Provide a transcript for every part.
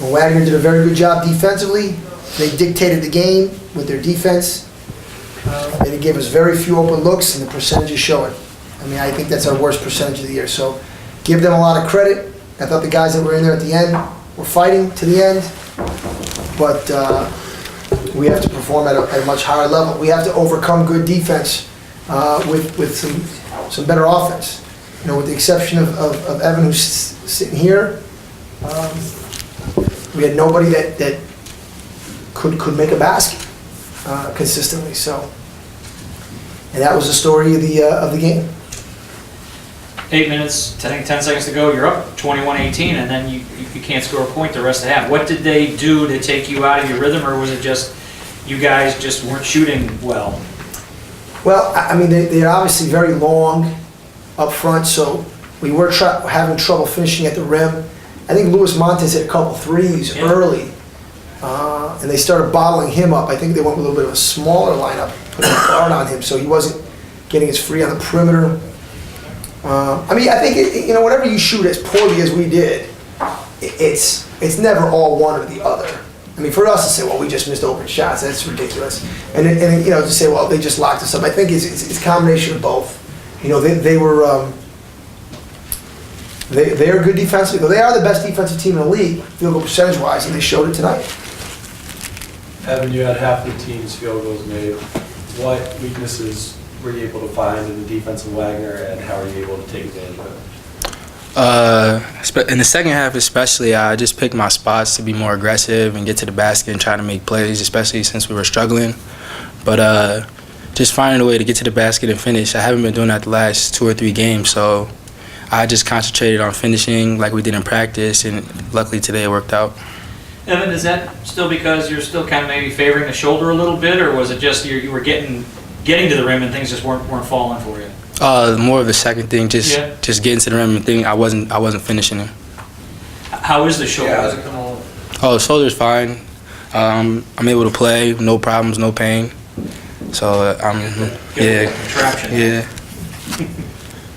Wagner did a very good job defensively. They dictated the game with their defense. And it gave us very few open looks, and the percentages show it. I mean, I think that's our worst percentage of the year. So give them a lot of credit. I thought the guys that were in there at the end were fighting to the end. But we have to perform at a much higher level. We have to overcome good defense with some better offense. You know, with the exception of Evan, who's sitting here, we had nobody that could make a basket consistently. So, and that was the story of the game. 8 minutes, 10 seconds to go, you're up 21-18, and then you can't score a point the rest of the half. What did they do to take you out of your rhythm, or was it just you guys just weren't shooting well? Well, I mean, they're obviously very long up front, so we were having trouble finishing at the rim. I think Luis Montes hit a couple threes early, and they started bottling him up. I think they went with a little bit of a smaller lineup, putting a guard on him, so he wasn't getting as free on the perimeter. I mean, I think, whenever you shoot as poorly as we did, it's never all one or the other. I mean, for us to say, well, we just missed open shots, that's ridiculous. And to say, well, they just locked us up. I think it's a combination of both. They were they're good defensively. They are the best defensive team in the league, field goal percentage-wise, and they showed it tonight. Evan, you had half the team's field goals made. What weaknesses were you able to find in the defense of Wagner, and how are you able to take advantage of it? In the second half especially, I just picked my spots to be more aggressive and get to the basket and try to make plays, especially since we were struggling. But just finding a way to get to the basket and finish, I haven't been doing that the last 2 or 3 games, so I just concentrated on finishing like we did in practice, and luckily today it worked out. Evan, is that still because you're still kind of maybe favoring the shoulder a little bit, or was it just you were getting to the rim and things just weren't falling for you? More of the second thing, just getting to the rim and thinking I wasn't finishing it. How is the shoulder? How's it coming along? Oh, the shoulder's fine. I'm able to play, no problems, no pain. So Traction. Yeah.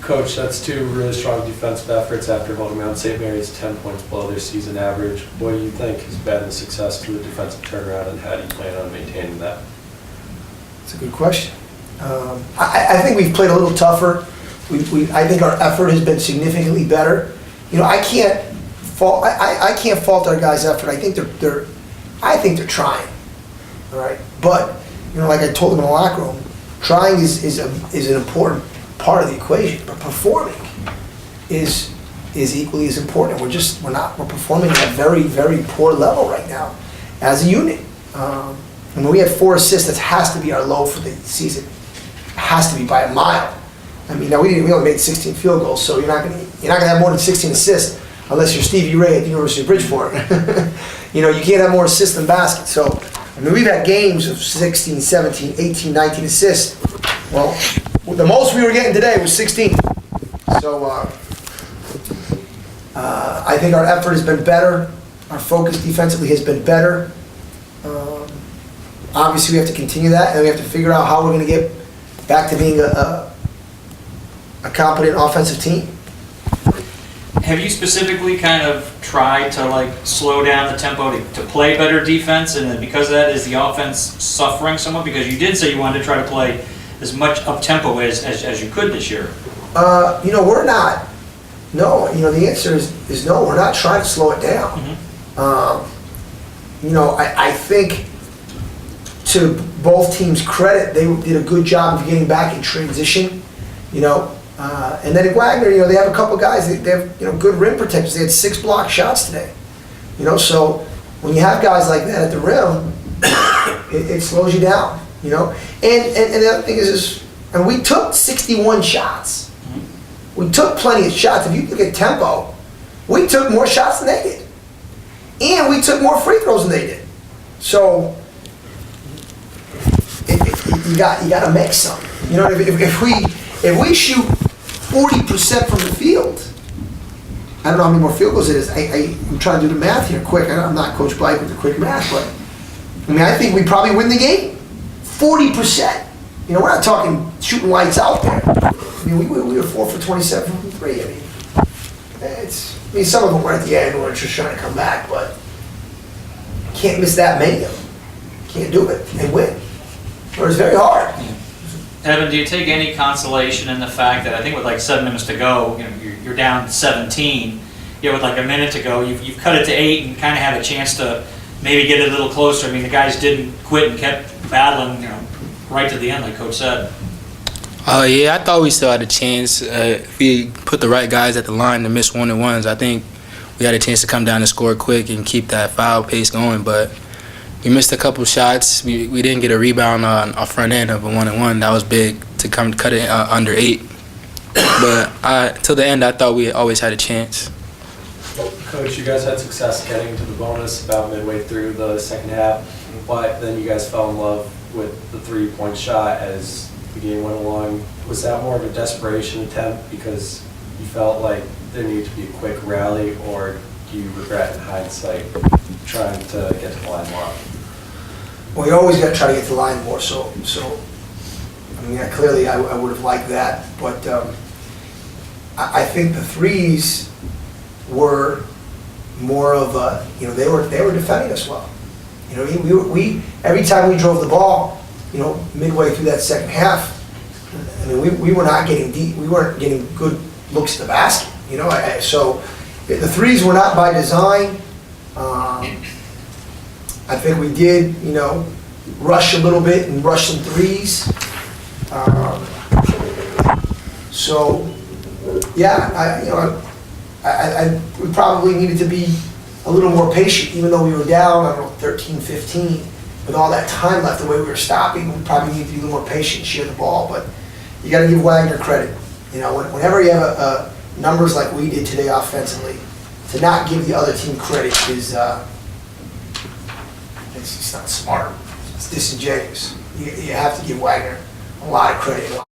Coach, that's 2 really strong defensive efforts after holding Mount St. Mary's 10 points below their season average. What do you think has been the success to the defensive turnaround, and how do you plan on maintaining that? That's a good question. I think we've played a little tougher. I think our effort has been significantly better. I can't fault our guys' effort. I think they're trying. All right, but like I told them in the locker room, trying is an important part of the equation, but performing is equally as important. We're performing at a very, very poor level right now as a unit. I mean, we had 4 assists. That has to be our low for the season. It has to be by a mile. I mean, now we only made 16 field goals, so you're not gonna have more than 16 assists unless you're Stevie Ray at the University of Bridgeport. You can't have more assists than baskets. So, I mean, we've had games of 16, 17, 18, 19 assists. Well, the most we were getting today was 16. So, I think our effort has been better. Our focus defensively has been better. Obviously, we have to continue that, and we have to figure out how we're going to get back to being a competent offensive team. Have you specifically kind of tried to slow down the tempo to play better defense, and then because of that, is the offense suffering somewhat? Because you did say you wanted to try to play as much up tempo as you could this year. We're not. No, the answer is no. We're not trying to slow it down. Mm-hmm. I think, to both teams' credit, they did a good job of getting back in transition. And then at Wagner, they have a couple guys. They have good rim protectors. They had 6 block shots today. So when you have guys like that at the rim, it slows you down. And the other thing is and we took 61 shots. We took plenty of shots. If you look at tempo, we took more shots than they did, and we took more free throws than they did. So you got to mix some. If we shoot 40% from the field, I don't know how many more field goals it is. I'm trying to do the math here quick. I'm not Coach Blake with the quick math, but I think we probably win the game. 40%. We're not talking shooting lights out there. We were 4 for 27 from 3. I mean, some of them were at the end, were just trying to come back, but can't miss that many of them. Can't do it and win. Or it's very hard. Evan, do you take any consolation in the fact that I think with like 7 minutes to go, you know, you're down 17, you know, with like a minute to go, you've cut it to 8 and kind of had a chance to maybe get it a little closer. I mean, the guys didn't quit and kept battling, you know, right to the end, like Coach said. Yeah, I thought we still had a chance. If we put the right guys at the line to miss 1-on-1s, I think we had a chance to come down and score quick and keep that foul pace going. But we missed a couple shots. We didn't get a rebound on our front end of a 1-on-1. That was big to come cut it under 8. But till the end, I thought we always had a chance. Coach, you guys had success getting to the bonus about midway through the second half, but then you guys fell in love with the 3-point shot as the game went along. Was that more of a desperation attempt because you felt like there needed to be a quick rally, or do you regret in hindsight trying to get to the line more? Well, you always got to try to get to the line more. So I mean, clearly I would have liked that, but I think the threes were more of a, you know, they were defending us well. You know, we every time we drove the ball, you know, midway through that second half, I mean, we were not getting deep. We weren't getting good looks at the basket. You know, so the threes were not by design. I think we did, you know, rush a little bit and rush some threes. So, yeah, we probably needed to be a little more patient, even though we were down, I don't know, 13, 15. With all that time left, the way we were stopping, we probably need to be a little more patient and share the ball. But you got to give Wagner credit. You know, whenever you have numbers like we did today offensively, to not give the other team credit is it's just not smart. It's disingenuous. You have to give Wagner a lot of credit.